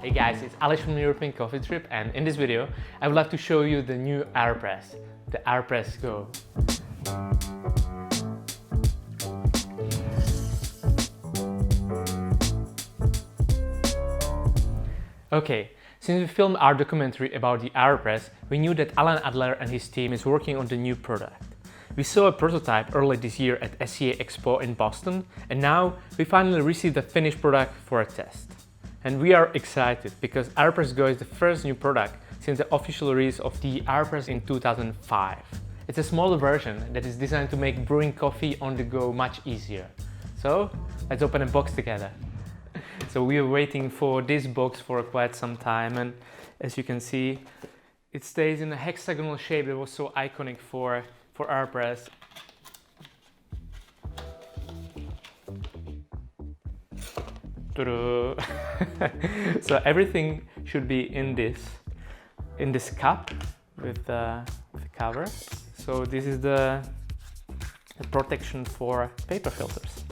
Hey guys, it's Alex from European Coffee Trip, and in this video I would like to show you the new AeroPress, the AeroPress Go. Okay, since we filmed our documentary about the AeroPress, we knew that Alan Adler and his team is working on the new product. We saw a prototype early this year at SCA Expo in Boston, and now we finally received the finished product for a test. And we are excited because AeroPress Go is the first new product since the official release of the AeroPress in 2005. It's a smaller version that is designed to make brewing coffee on the go much easier. So let's open a box together. So we were waiting for this box for quite some time, and as you can see, it stays in a hexagonal shape that was so iconic for AeroPress. So everything should be in this cup with the cover. So this is the protection for paper filters.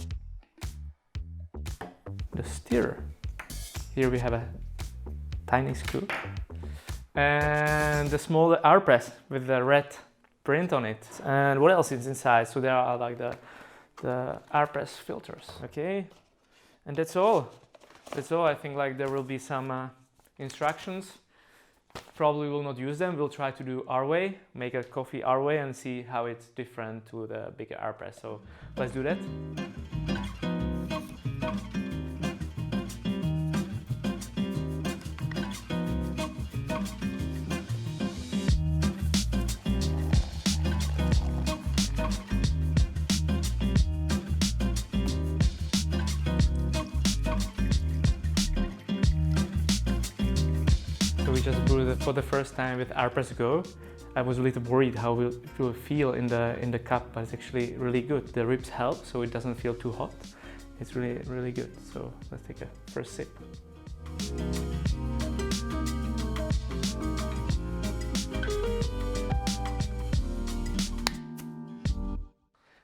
The stirrer. Here we have a tiny scoop, and the small AeroPress with the red print on it. And what else is inside? So there are like the AeroPress filters. Okay. And that's all. That's all. I think like there will be some instructions. Probably will not use them. We'll try to do our way, make a coffee our way, and see how it's different to the bigger AeroPress. So let's do that. So we just brewed it for the first time with AeroPress Go. I was a little worried how it will feel in the cup, but it's actually really good. The ribs help, so it doesn't feel too hot. It's really good. So let's take a first sip.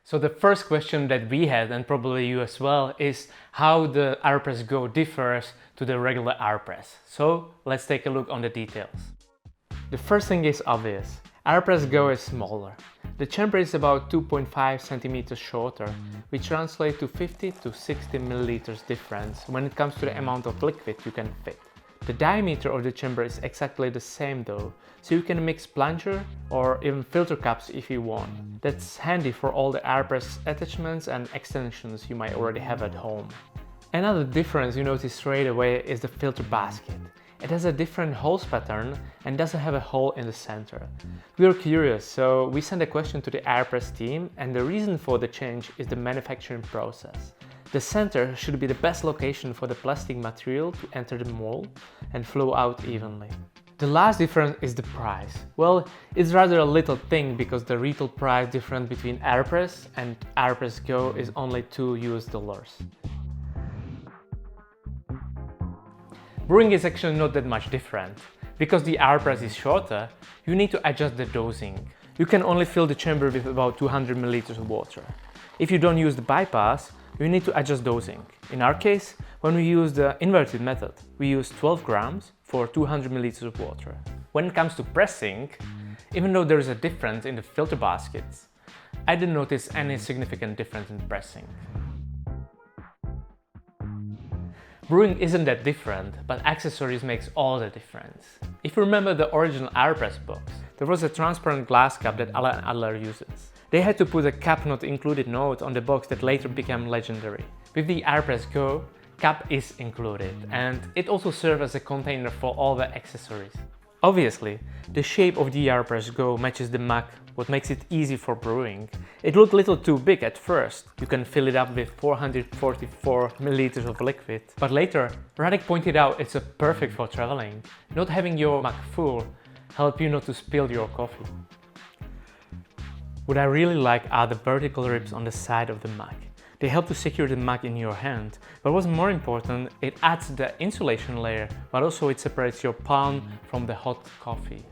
So the first question that we had, and probably you as well, is how the AeroPress Go differs to the regular AeroPress. So let's take a look on the details. The first thing is obvious. AeroPress Go is smaller. The chamber is about 2.5 centimeters shorter, which translates to 50 to 60 milliliters difference when it comes to the amount of liquid you can fit. The diameter of the chamber is exactly the same though, so you can mix plunger or even filter cups if you want. That's handy for all the AeroPress attachments and extensions you might already have at home. Another difference you notice straight away is the filter basket. It has a different hose pattern and doesn't have a hole in the center. We were curious, so we sent a question to the AeroPress team, and the reason for the change is the manufacturing process. The center should be the best location for the plastic material to enter the mold and flow out evenly. The last difference is the price. Well, it's rather a little thing because the retail price difference between AeroPress and AeroPress Go is only $2. Brewing is actually not that much different. Because the AeroPress is shorter, you need to adjust the dosing. You can only fill the chamber with about 200 milliliters of water. If you don't use the bypass, you need to adjust dosing. In our case, when we use the inverted method, we use 12 grams for 200 milliliters of water. When it comes to pressing, even though there is a difference in the filter baskets, I didn't notice any significant difference in pressing. Brewing isn't that different, but accessories makes all the difference. If you remember the original AeroPress box, there was a transparent glass cup that Alan Adler uses. They had to put a cup not included note on the box that later became legendary. With the AeroPress Go, cup is included, and it also serves as a container for all the accessories. Obviously, the shape of the AeroPress Go matches the mug, what makes it easy for brewing. It looked a little too big at first. You can fill it up with 444 milliliters of liquid. But later, Radek pointed out it's perfect for traveling. Not having your mug full helps you not to spill your coffee. What I really like are the vertical ribs on the side of the mug. They help to secure the mug in your hand, but what's more important, it adds the insulation layer, but also it separates your palm from the hot coffee.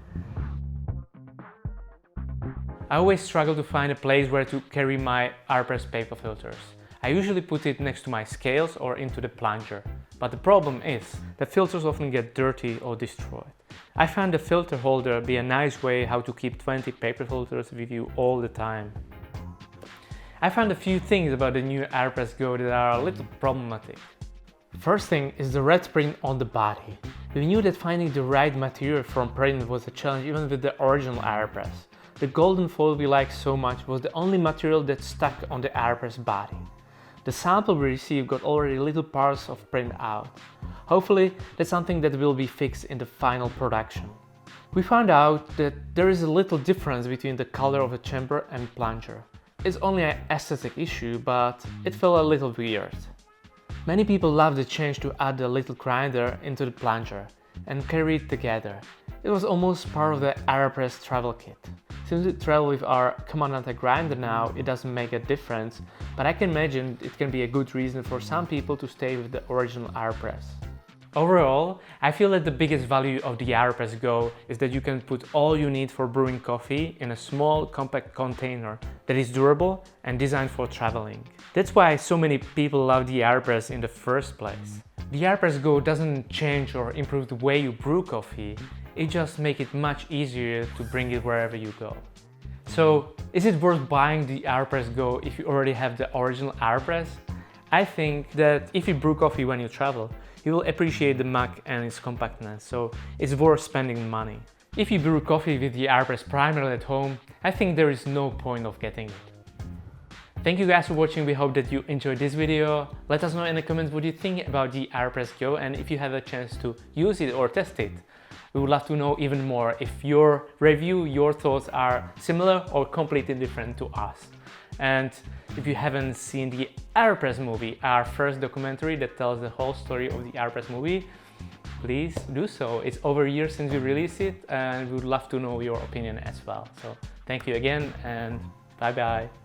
I always struggle to find a place where to carry my AeroPress paper filters. I usually put it next to my scales or into the plunger. But the problem is that filters often get dirty or destroyed. I found the filter holder be a nice way how to keep 20 paper filters with you all the time. I found a few things about the new AeroPress Go that are a little problematic. First thing is the red print on the body. We knew that finding the right material for print was a challenge even with the original AeroPress. The golden foil we liked so much was the only material that stuck on the AeroPress body. The sample we received got already little parts of print out. Hopefully that's something that will be fixed in the final production. We found out that there is a little difference between the color of the chamber and plunger. It's only an aesthetic issue, but it felt a little weird. Many people love the change to add the little grinder into the plunger and carry it together. It was almost part of the AeroPress travel kit. Since we travel with our Comandante grinder now, it doesn't make a difference, but I can imagine it can be a good reason for some people to stay with the original AeroPress. Overall, I feel that the biggest value of the AeroPress Go is that you can put all you need for brewing coffee in a small, compact container that is durable and designed for traveling. That's why so many people love the AeroPress in the first place. The AeroPress Go doesn't change or improve the way you brew coffee, it just makes it much easier to bring it wherever you go. So, is it worth buying the AeroPress Go if you already have the original AeroPress? I think that if you brew coffee when you travel, you will appreciate the mug and its compactness, so it's worth spending money. If you brew coffee with the AeroPress primarily at home, I think there is no point of getting it. Thank you guys for watching, we hope that you enjoyed this video. Let us know in the comments what you think about the AeroPress Go and if you have a chance to use it or test it. We would love to know even more if your review, your thoughts are similar or completely different to us. And if you haven't seen the AeroPress movie, our first documentary that tells the whole story of the AeroPress movie, please do so. It's over a year since we released it and we would love to know your opinion as well. So thank you again and bye bye.